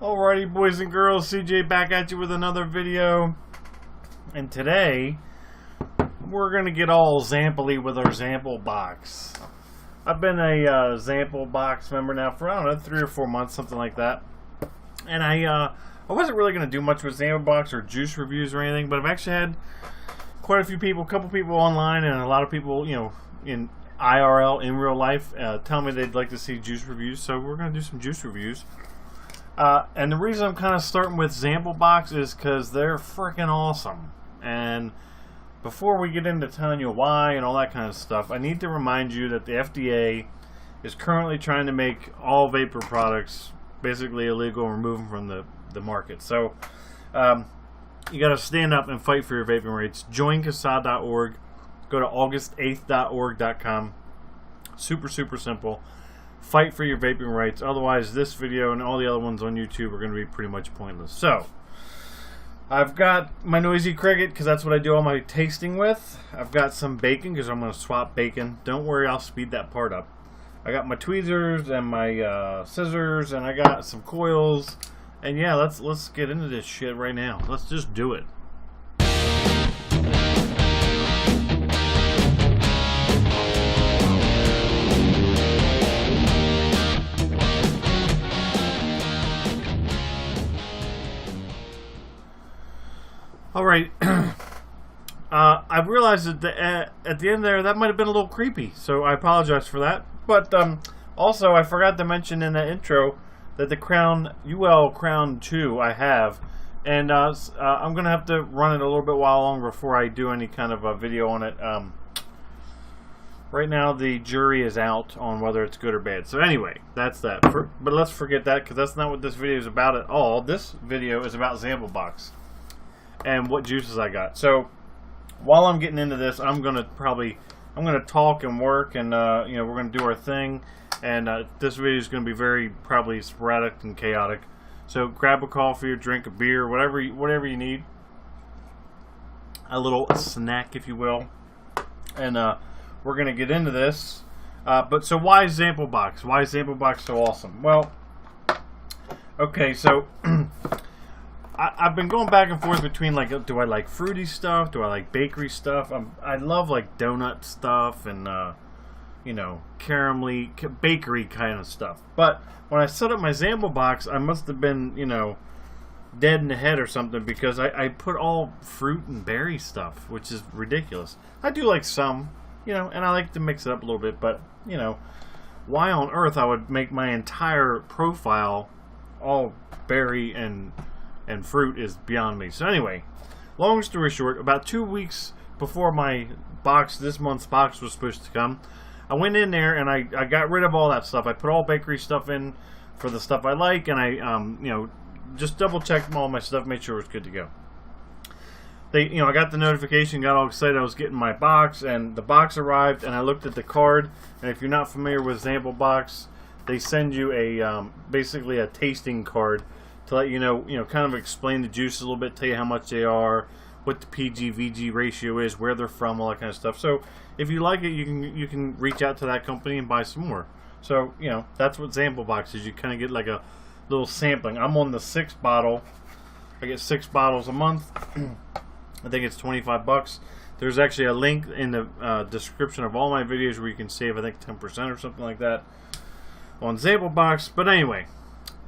Alrighty, boys and girls, CJ back at you with another video. And today, we're going to get all Zampley with our Zamplebox. I've been a Zamplebox member now for, I don't know, 3 or 4 months, something like that. And I wasn't really going to do much with Zamplebox or juice reviews or anything, but I've actually had quite a few people, a couple people online, and a lot of people, you know, in IRL, in real life, tell me they'd like to see juice reviews. So we're going to do some juice reviews. And the reason I'm kind of starting with Zamplebox is because they're freaking awesome. And before we get into telling you why and all that kind of stuff, I need to remind you that the FDA is currently trying to make all vapor products basically illegal and remove them from the market. So you got to stand up and fight for your vaping rights. Join CASAA.org. Go to august8th.org.com. Super simple. Fight for your vaping rights. Otherwise, this video and all the other ones on YouTube are going to be pretty much pointless. So, I've got my Noisy Cricket because that's what I do all my tasting with. I've got some bacon because I'm going to swap bacon. Don't worry, I'll speed that part up. I got my tweezers and my scissors, and I got some coils. And yeah, let's get into this shit right now. Let's just do it. Alright, I've realized that at the end there, that might have been a little creepy, so I apologize for that. But also, I forgot to mention in the intro that the Crown, UL Crown 2 I have, and I'm going to have to run it a little bit while longer before I do any kind of a video on it. Right now, the jury is out on whether it's good or bad. So anyway, that's that. But let's forget that, because that's not what this video is about at all. This video is about Zamplebox and what juices I got. So while I'm getting into this, I'm gonna talk and work, and you know, we're gonna do our thing, and this video is gonna be very probably sporadic and chaotic. So grab a coffee or drink a beer, whatever you need, a little snack if you will, and we're gonna get into this. But so why Zamplebox? Why is Zamplebox so awesome? Well, okay, so I've been going back and forth between, like, do I like fruity stuff? Do I like bakery stuff? I love, like, donut stuff and, you know, caramelly, bakery kind of stuff. But when I set up my Zamplebox, I must have been, you know, dead in the head or something, because I put all fruit and berry stuff, which is ridiculous. I do like some, you know, and I like to mix it up a little bit, but, you know, why on earth I would make my entire profile all berry and fruit is beyond me. So anyway, long story short, about 2 weeks before my box, this month's box was supposed to come, I went in there and I got rid of all that stuff. I put all bakery stuff in for the stuff I like, and I you know, just double checked all my stuff, made sure it was good to go. You know, I got the notification, got all excited I was getting my box, and the box arrived, and I looked at the card, and if you're not familiar with Zamplebox, they send you a basically a tasting card to let you know, kind of explain the juices a little bit, tell you how much they are, what the PG/VG ratio is, where they're from, all that kind of stuff. So if you like it, you can reach out to that company and buy some more. So, you know, that's what Zamplebox is. You kind of get like a little sampling. I'm on the 6th bottle. I get 6 bottles a month. I think it's 25 bucks. There's actually a link in the description of all my videos where you can save, I think, 10% or something like that on Zamplebox. But anyway,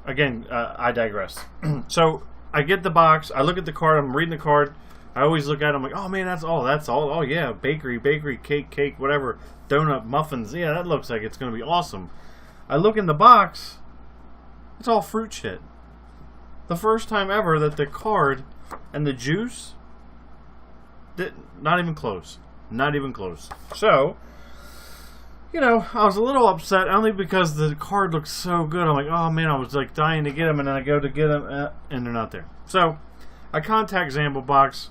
again, I digress. So I get the box, I look at the card, I'm reading the card, I always look at it, I'm like, oh man, that's all, oh yeah, bakery, cake, whatever, donut, muffins, yeah, that looks like it's going to be awesome. I look in the box, it's all fruit shit. The first time ever that the card and the juice, not even close. So, you know, I was a little upset, only because the card looked so good. I'm like, oh man, I was like dying to get them, and then I go to get them, and they're not there. So, I contact Zamplebox.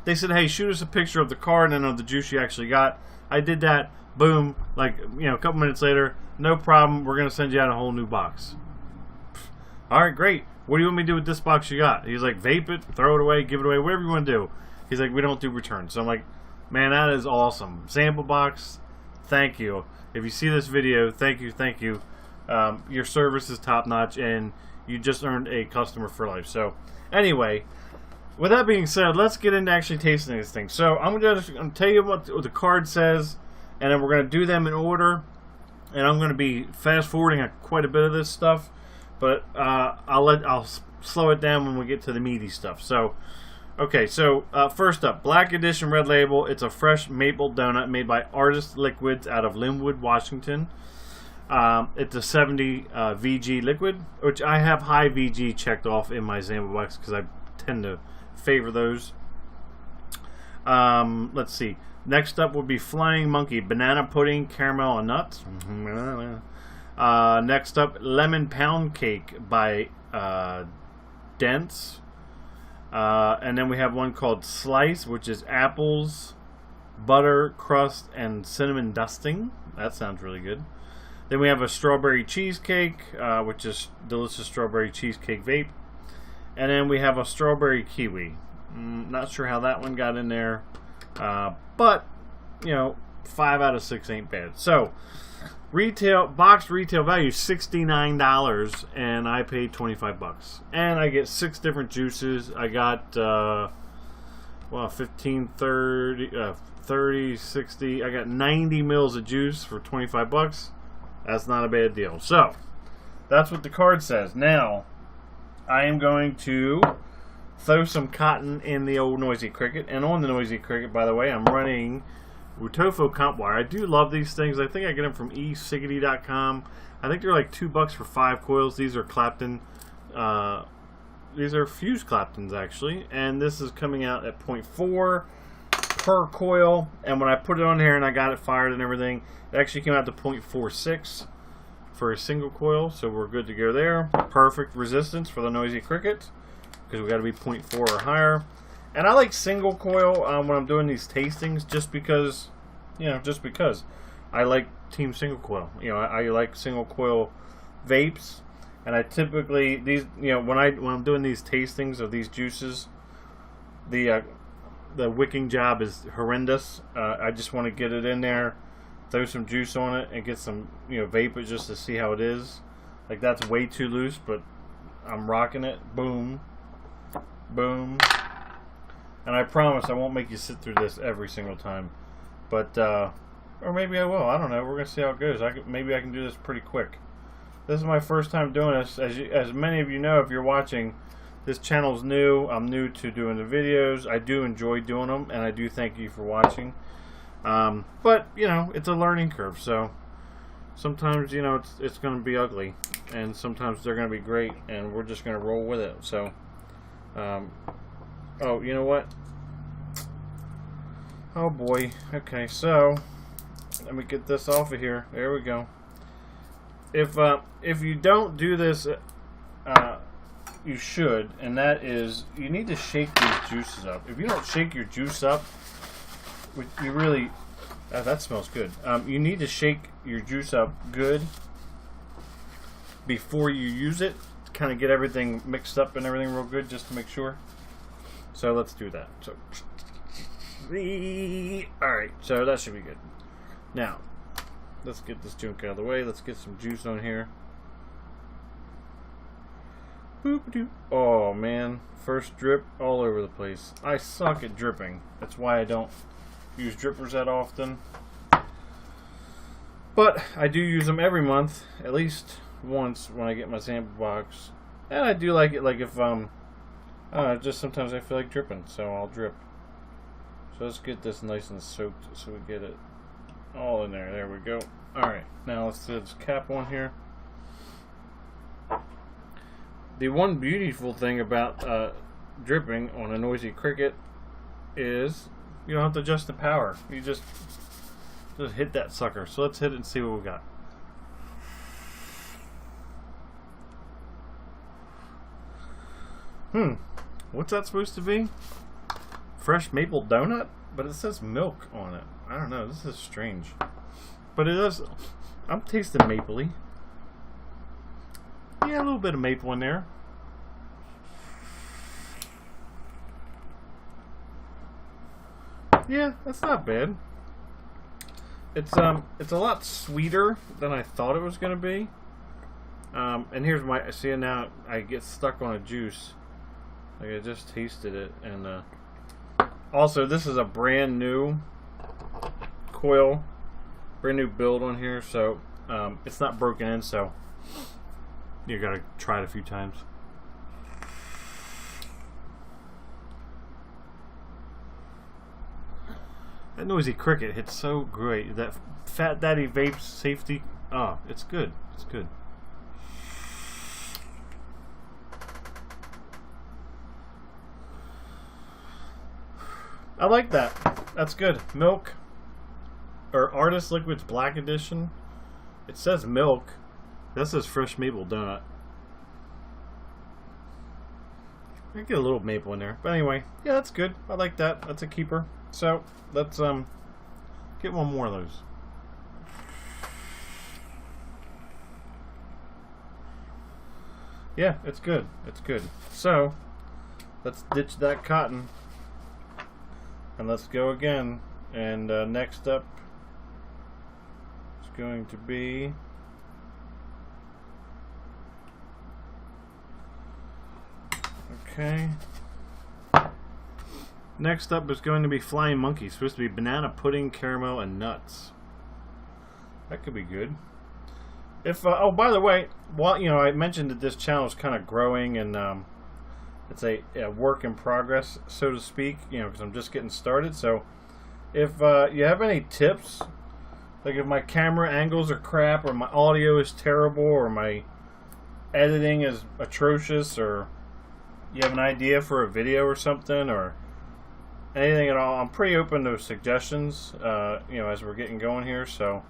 They said, hey, shoot us a picture of the card and of the juice you actually got. I did that. Boom. Like, you know, a couple minutes later, no problem. We're going to send you out a whole new box. Alright, great. What do you want me to do with this box you got? He's like, vape it, throw it away, give it away, whatever you want to do. He's like, we don't do returns. So I'm like, man, that is awesome. Zamplebox, thank you. If you see this video, thank you. Your service is top notch, and you just earned a customer for life. So, anyway, with that being said, let's get into actually tasting this thing. So, I'm going to tell you what the card says, and then we're going to do them in order. And I'm going to be fast forwarding quite a bit of this stuff, but I'll slow it down when we get to the meaty stuff. So, okay, so first up, Black Edition Red Label. It's a fresh maple donut made by Artist Liquids out of Linwood, Washington. It's a 70 VG liquid, which I have high VG checked off in my Zamplebox because I tend to favor those. Let's see. Next up would be Flying Monkey Banana Pudding, Caramel and Nuts. Next up, Lemon Pound Cake by Dense. And then we have one called Slice, which is apples, butter, crust, and cinnamon dusting. That sounds really good. Then we have a Strawberry Cheesecake, which is delicious strawberry cheesecake vape. And then we have a Strawberry Kiwi. Not sure how that one got in there. But, you know, 5 out of 6 ain't bad. So, box retail value $69, and I paid $25. And I get 6 different juices. I got, 15, 30, 30, 60. I got 90 mils of juice for $25. That's not a bad deal. So, that's what the card says. Now, I am going to throw some cotton in the old Noisy Cricket. And on the Noisy Cricket, by the way, I'm running Wutofo comp wire. I do love these things. I think I get them from esiggity.com. I think they're like $2 for 5 coils. These are Clapton. These are fused Claptons, actually. And this is coming out at 0.4 per coil. And when I put it on here and I got it fired and everything, it actually came out to 0.46 for a single coil. So we're good to go there. Perfect resistance for the Noisy Cricket, because we got to be 0.4 or higher. And I like single coil when I'm doing these tastings, just because I like Team Single Coil. You know, I like single coil vapes, and I typically when I'm doing these tastings of these juices, the wicking job is horrendous. I just want to get it in there, throw some juice on it, and get some vape it just to see how it is. Like, that's way too loose, but I'm rocking it. Boom. Boom. And I promise I won't make you sit through this every single time. But, or maybe I will. I don't know. We're going to see how it goes. Maybe I can do this pretty quick. This is my first time doing this. As many of you know, if you're watching, this channel's new. I'm new to doing the videos. I do enjoy doing them, and I do thank you for watching. But, it's a learning curve. So, sometimes, it's going to be ugly. And sometimes they're going to be great, and we're just going to roll with it. So, oh, you know what? Oh boy. Okay, so let me get this off of here. There we go. If you don't do this, you should, and that is, you need to shake these juices up. If you don't shake your juice up, you really, that smells good. You need to shake your juice up good before you use it, to kind of get everything mixed up and everything real good, just to make sure. So let's do that. So, alright, so that should be good. Now, let's get this junk out of the way. Let's get some juice on here. Boop-a-doo. Oh man, first drip all over the place. I suck at dripping. That's why I don't use drippers that often. But I do use them every month, at least once when I get my Zamplebox. And I do like it, like if just sometimes I feel like dripping, so I'll drip. So let's get this nice and soaked so we get it all in there. There we go. Alright, now let's do this cap on here. The one beautiful thing about dripping on a Noisy Cricket is you don't have to adjust the power. You just hit that sucker. So let's hit it and see what we got. What's that supposed to be? Fresh maple donut? But it says milk on it. I don't know. This is strange. But it does. I'm tasting mapley. Yeah, a little bit of maple in there. Yeah, that's not bad. It's a lot sweeter than I thought it was gonna be. And here's my, see now I get stuck on a juice. Like I just tasted it. And also this is a brand new coil, brand new build on here, so it's not broken in, so you gotta try it a few times. That noisy cricket hits so great. That Fat Daddy Vape safety. Oh, it's good. It's good. I like that. That's good. Milk. Or Artist Liquids Black Edition. It says milk. That says fresh maple donut. I get a little maple in there. But anyway, yeah, that's good. I like that. That's a keeper. So, let's get one more of those. Yeah, it's good. It's good. So, let's ditch that cotton. And let's go again. And next up is going to be okay. Next up is going to be Flying Monkey. It's supposed to be banana pudding, caramel, and nuts. That could be good. If oh, by the way, well, you know, I mentioned that this channel is kind of growing and it's a work in progress, so to speak. You know, because I'm just getting started. So, if you have any tips, like if my camera angles are crap, or my audio is terrible, or my editing is atrocious, or you have an idea for a video or something, or anything at all, I'm pretty open to suggestions, you know, as we're getting going here, so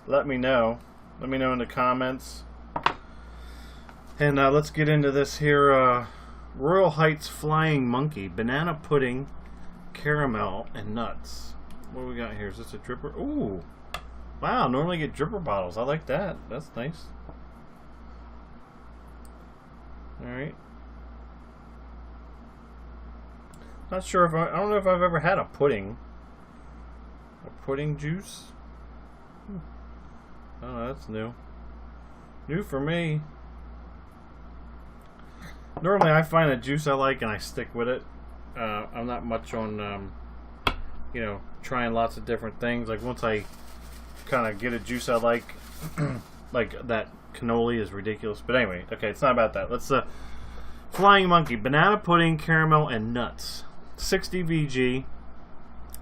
let me know. Let me know in the comments. And let's get into this here, Royal Heights Flying Monkey, banana pudding, caramel, and nuts. What do we got here? Is this a dripper? Ooh! Wow, normally get dripper bottles. I like that. That's nice. Alright. Not sure if I don't know if I've ever had a pudding. A pudding juice? Oh, that's new. New for me. Normally I find a juice I like and I stick with it. I'm not much on, you know, trying lots of different things. Like once I kind of get a juice I like, like that cannoli is ridiculous. But anyway, okay, it's not about that. Let's, Flying Monkey, banana pudding, caramel, and nuts. 60 VG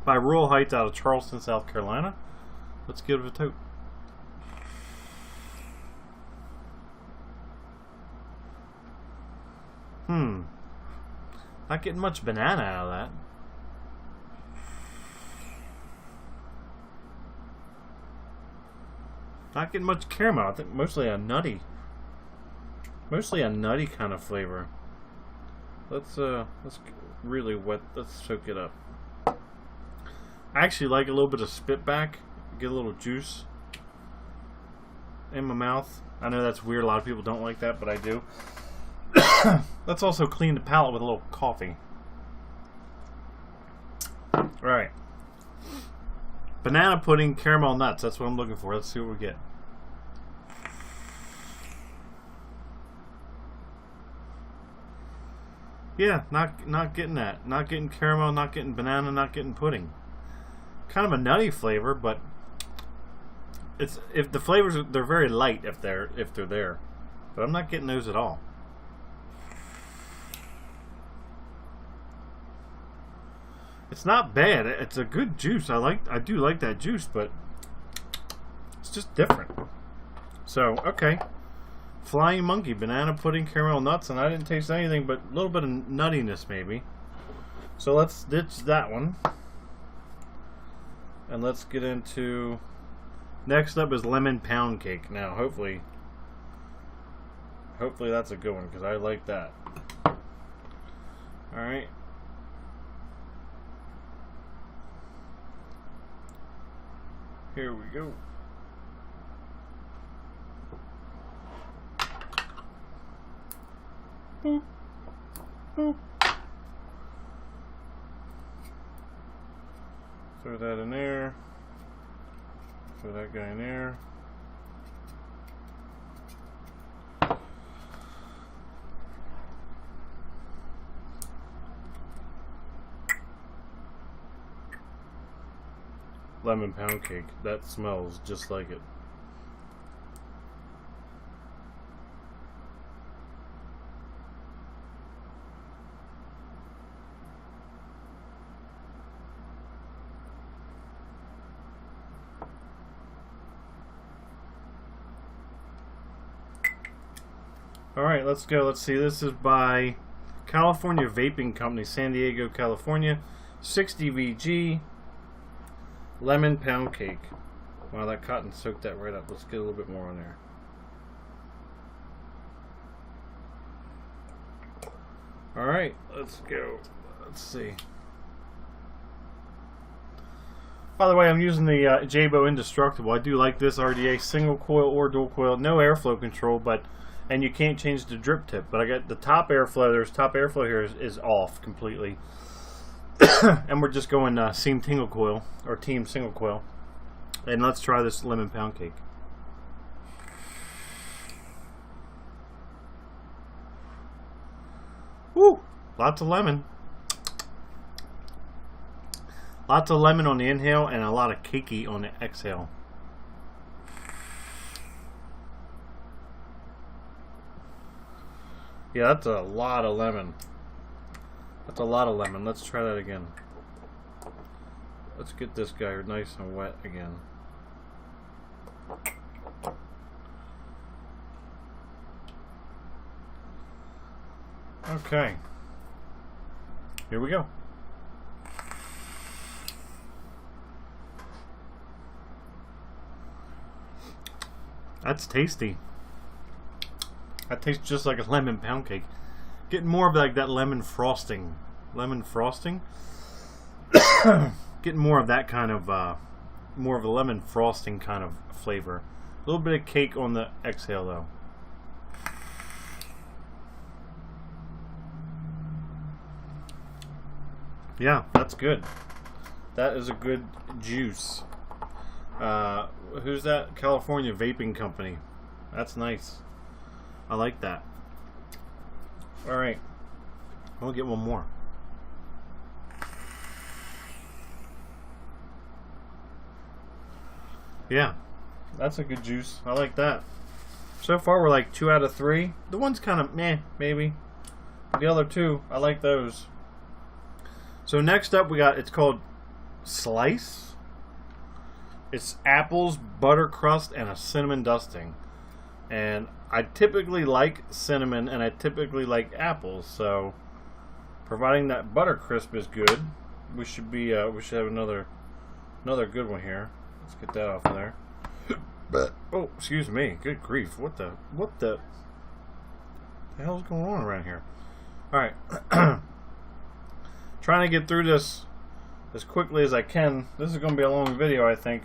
by Royal Heights out of Charleston, South Carolina. Let's give it a tote. Not getting much banana out of that. Not getting much caramel. I think mostly a nutty kind of flavor. Let's really wet. Let's soak it up. I actually like a little bit of spit back. Get a little juice in my mouth. I know that's weird. A lot of people don't like that, but I do. Let's also clean the palate with a little coffee. Right. Banana pudding, caramel nuts. That's what I'm looking for. Let's see what we get. Yeah, not getting that. Not getting caramel, not getting banana, not getting pudding. Kind of a nutty flavor, but it's if the flavors are, they're very light if they're there. But I'm not getting those at all. It's not bad. It's a good juice. I do like that juice, but it's just different. So, okay. Flying Monkey, banana pudding, caramel nuts, and I didn't taste anything but a little bit of nuttiness maybe. So let's ditch that one. And let's get into, next up is lemon pound cake. Now, hopefully that's a good one because I like that. Alright. Here we go. Boop. Boop. Throw that in there. Throw that guy in there. lemon pound cake. That smells just like it. Alright, let's go. Let's see. This is by California Vaping Company, San Diego, California. 60 VG lemon pound cake. Wow, that cotton soaked that right up. Let's get a little bit more on there. Alright, let's go. Let's see. By the way, I'm using the Jabo Indestructible. I do like this RDA, single coil or dual coil. No airflow control, but and you can't change the drip tip. But I got the top airflow. There's top airflow here is off completely. And we're just going Team Single Coil, or Team Single Coil. And let's try this lemon pound cake. Woo! Lots of lemon. Lots of lemon on the inhale and a lot of cakey on the exhale. Yeah, that's a lot of lemon. That's a lot of lemon. Let's try that again. Let's get this guy nice and wet again. Okay. Here we go. That's tasty. That tastes just like a lemon pound cake. Getting more of like that lemon frosting. Lemon frosting? Getting more of that kind of, more of a lemon frosting kind of flavor. A little bit of cake on the exhale though. Yeah, that's good. That is a good juice. Who's that? California Vaping Company. That's nice. I like that. Alright. We'll get one more. Yeah. That's a good juice. I like that. So far we're like 2 out of 3. The one's kind of meh, maybe. The other 2, I like those. So next up we got, it's called Slice. It's apples, butter crust, and a cinnamon dusting. And I typically like cinnamon, and I typically like apples. So, providing that butter crisp is good, we should be we should have another good one here. Let's get that off of there. Oh, excuse me. Good grief! What the hell's going on around here? All right, trying to get through this as quickly as I can. This is going to be a long video, I think,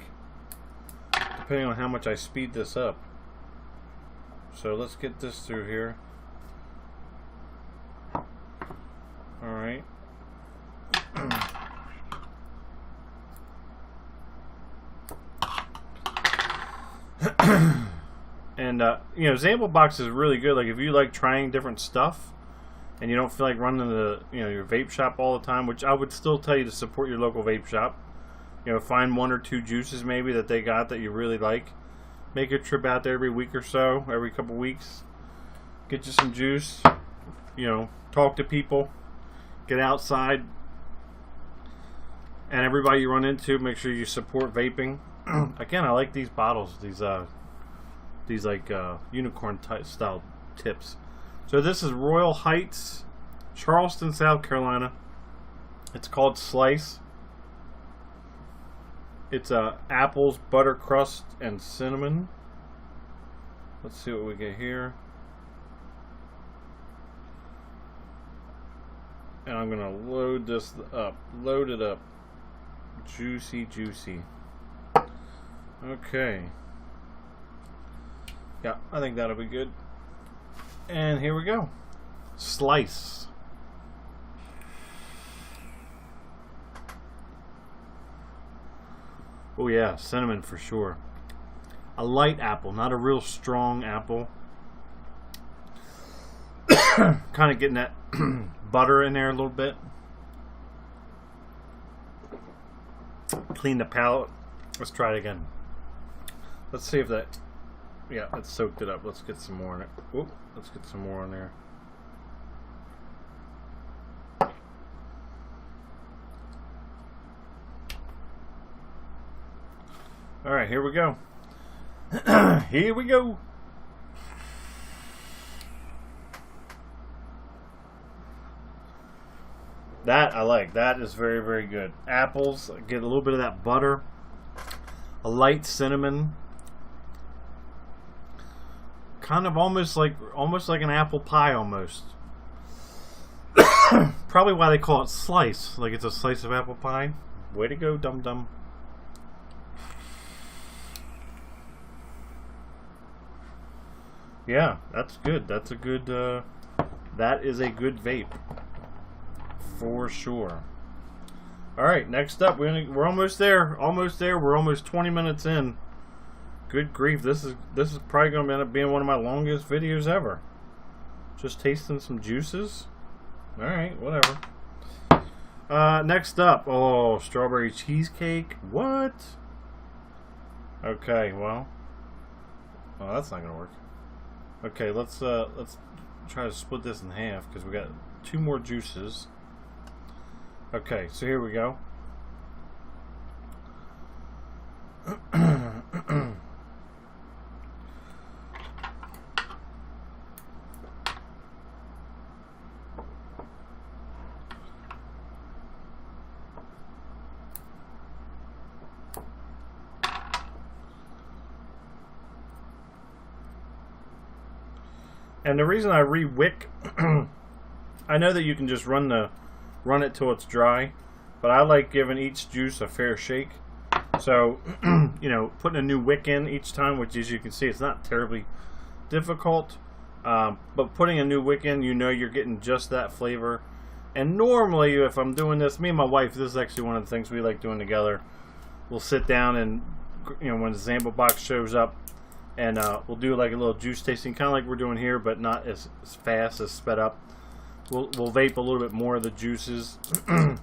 depending on how much I speed this up. So let's get this through here. Alright. And you know, Zamplebox is really good. Like if you like trying different stuff and you don't feel like running the, you know, your vape shop all the time, which I would still tell you to support your local vape shop. You know, find 1 or 2 juices maybe that they got that you really like. Make a trip out there every week or so, every couple weeks. Get you some juice. You know, talk to people. Get outside. And everybody you run into, make sure you support vaping. Again, I like these bottles. These like unicorn type style tips. So this is Royal Heights, Charleston, South Carolina. It's called Slice. It's apples, butter crust, and cinnamon. Let's see what we get here. And I'm gonna load this up. Load it up. Juicy, juicy. Okay. Yeah, I think that'll be good. And here we go. Slice. Oh yeah, cinnamon for sure. A light apple, not a real strong apple. Kind of getting that butter in there a little bit. Clean the palate. Let's try it again. Let's see if that... Yeah, it soaked it up. Let's get some more in it. Oop, let's get some more in there. Alright, here we go. Here we go. That I like. That is very, very good. Apples, get a little bit of that butter. A light cinnamon. Kind of almost like an apple pie almost. Probably why they call it slice. Like it's a slice of apple pie. Way to go, dum dum. Yeah, that's good. That's a good that is a good vape. For sure. Alright, next up, we're almost there. Almost there. We're almost 20 minutes in. Good grief, this is probably going to end up being one of my longest videos ever. Just tasting some juices. Alright, whatever. Next up, oh, strawberry cheesecake. What? Okay, well. Oh, that's not going to work. Okay, let's try to split this in half because we got 2 more juices. Okay, so here we go. And the reason I re-wick, I know that you can just run it till it's dry, but I like giving each juice a fair shake. So, you know, putting a new wick in each time, which as you can see, it's not terribly difficult. But putting a new wick in, you know you're getting just that flavor. And normally, if I'm doing this, me and my wife, this is actually one of the things we like doing together. We'll sit down and, you know, when the Zamplebox shows up, and we'll do like a little juice tasting, kind of like we're doing here, but not as fast, as sped up. We'll vape a little bit more of the juices. And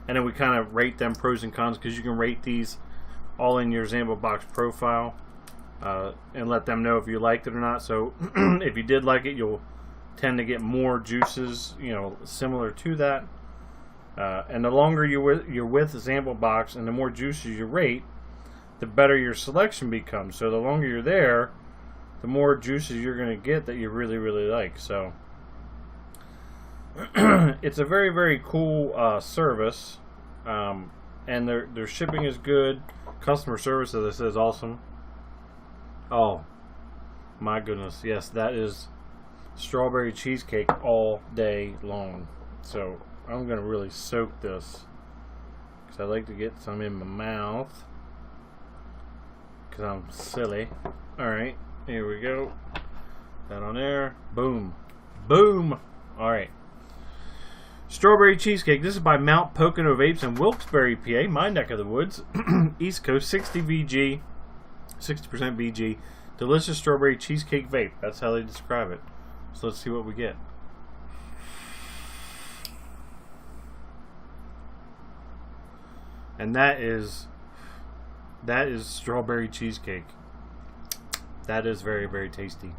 then we kind of rate them pros and cons, because you can rate these all in your Zamplebox profile and let them know if you liked it or not. So if you did like it, you'll tend to get more juices, you know, similar to that. And the longer you're with the Zamplebox and the more juices you rate, the better your selection becomes. So the longer you're there, the more juices you're going to get that you really, really like. So it's a very, very cool service, and their shipping is good. Customer service, as I said, is awesome. Oh my goodness, yes, that is strawberry cheesecake all day long. So I'm gonna really soak this because I like to get some in my mouth because I'm silly. All right, here we go. That on there. Boom, boom. All right. Strawberry cheesecake. This is by Mount Pocono Vapes in Wilkes-Barre, PA, my neck of the woods. East Coast, 60 60% VG. Delicious strawberry cheesecake vape. That's how they describe it. So let's see what we get. And that is strawberry cheesecake. That is very, very tasty.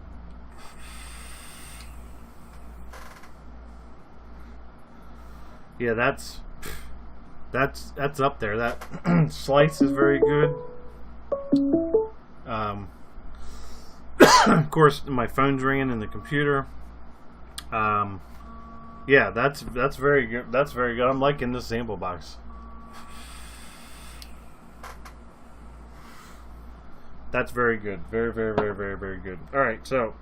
Yeah, that's up there. That slice is very good. Of course, my phone's ringing in the computer. Yeah, that's very good. That's very good. I'm liking this Zamplebox. That's very good. Very, very, very, very, very good. All right, so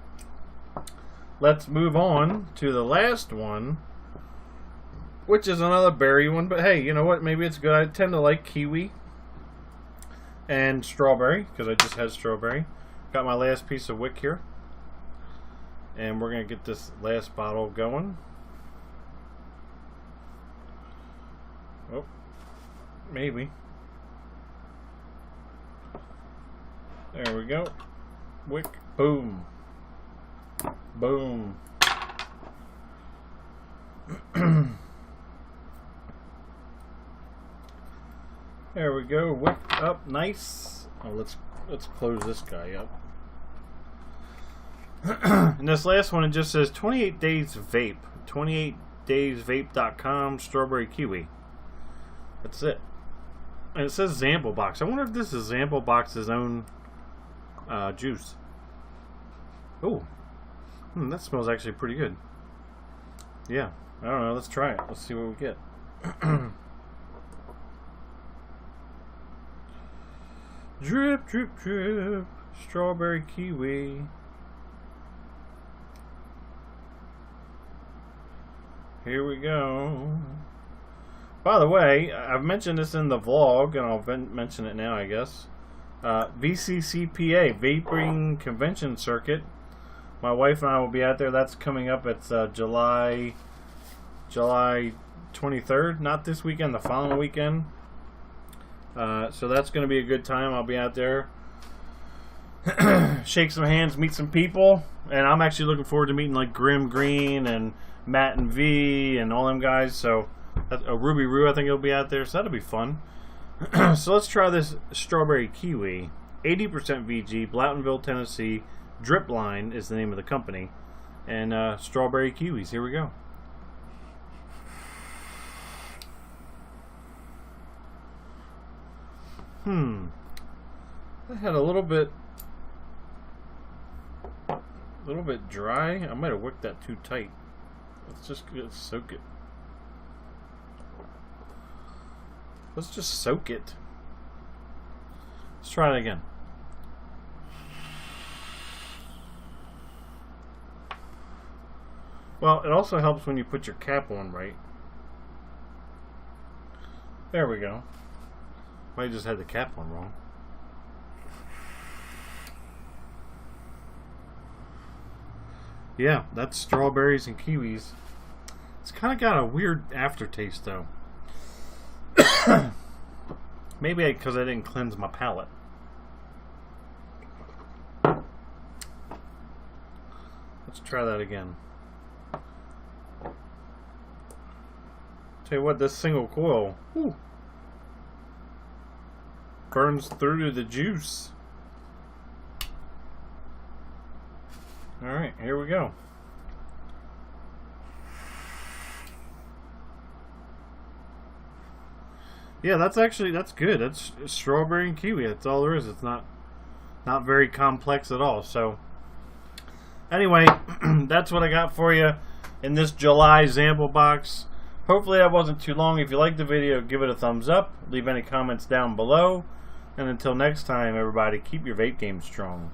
let's move on to the last one, which is another berry one. But hey, you know what? Maybe it's good. I tend to like kiwi and strawberry because I just had strawberry. Got my last piece of wick here, and we're gonna get this last bottle going. Oh, maybe. There we go. Wick. Boom. Boom. There we go. Whipped up nice. Oh, let's close this guy up. And this last one, it just says 28 days vape. 28daysvape.com strawberry kiwi. That's it. And it says Zamplebox. I wonder if this is Zamplebox's own juice. Oh, that smells actually pretty good. Yeah, I don't know. Let's try it. Let's see what we get. Drip, drip, drip. Strawberry kiwi. Here we go. By the way, I've mentioned this in the vlog, and I'll mention it now, I guess. VCCPA, Vaping Convention Circuit. My wife and I will be out there. That's coming up. It's July 23rd. Not this weekend, the following weekend. So that's going to be a good time. I'll be out there. Shake some hands, meet some people. And I'm actually looking forward to meeting like Grim Green and Matt and V and all them guys. So Ruby Roo, I think he'll be out there. So that'll be fun. So let's try this strawberry kiwi. 80% VG, Blountonsville, Tennessee. Drip Line is the name of the company. And strawberry kiwis. Here we go. That had a little bit dry. I might have wicked that too tight. Let's soak it. Let's just soak it. Let's try it again. Well, it also helps when you put your cap on right. There we go. I just had the cap on wrong. Yeah, that's strawberries and kiwis. It's kind of got a weird aftertaste, though. Maybe because I didn't cleanse my palate. Let's try that again. Tell you what, this single coil burns through to the juice. Alright, here we go. Yeah, that's good. That's strawberry and kiwi. That's all there is. It's not very complex at all. So anyway, that's what I got for you in this July Zamplebox. Hopefully that wasn't too long. If you liked the video, give it a thumbs up. Leave any comments down below. And until next time, everybody, keep your vape game strong.